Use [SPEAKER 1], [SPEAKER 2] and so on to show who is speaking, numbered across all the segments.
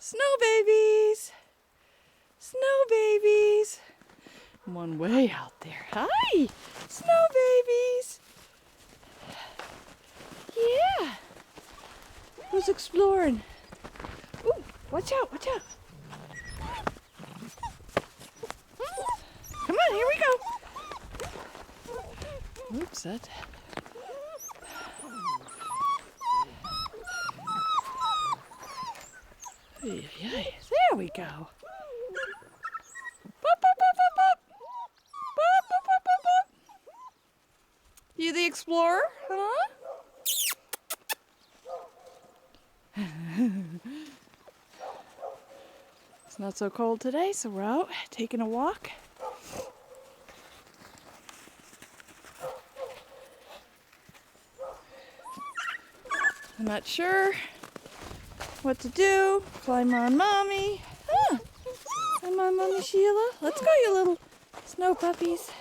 [SPEAKER 1] Snow babies! Snow babies! One way out there. Hi! Snow babies! Yeah! Who's exploring? Ooh, watch out, watch out! Come on, here we go! Oops, that... There we go. Bop, bop, bop, bop, bop. Bop, bop, bop, bop, bop. You the explorer, huh? It's not so cold today, so we're out taking a walk. I'm not sure what to do. Climb on Mommy. Huh. Climb on Mommy Sheila. Let's go, you little snow puppies.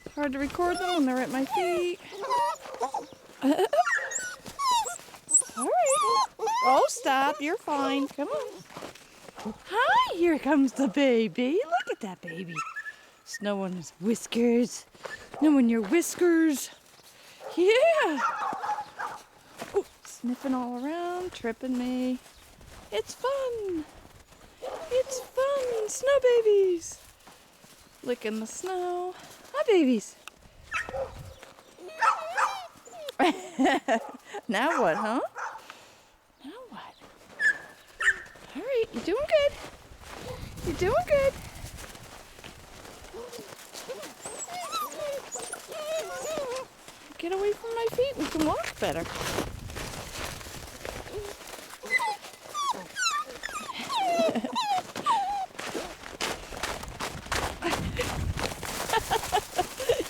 [SPEAKER 1] It's hard to record them when they're at my feet. All right. Oh, stop. You're fine. Come on. Hi, here comes the baby. Look at that baby. Snowing his whiskers. Snowing your whiskers. Yeah. Ooh, sniffing all around, tripping me. It's fun. It's fun. Snow babies. Licking the snow. Hi, babies. Now what, huh? Now what? All right, you're doing good. You're doing good. Get away from my feet. We can walk better.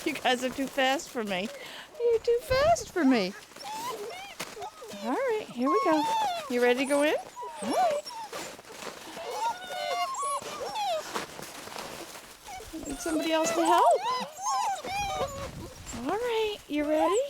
[SPEAKER 1] You guys are too fast for me. You're too fast for me. All right, here we go. You ready to go in? All right. I need somebody else to help. All right, you ready?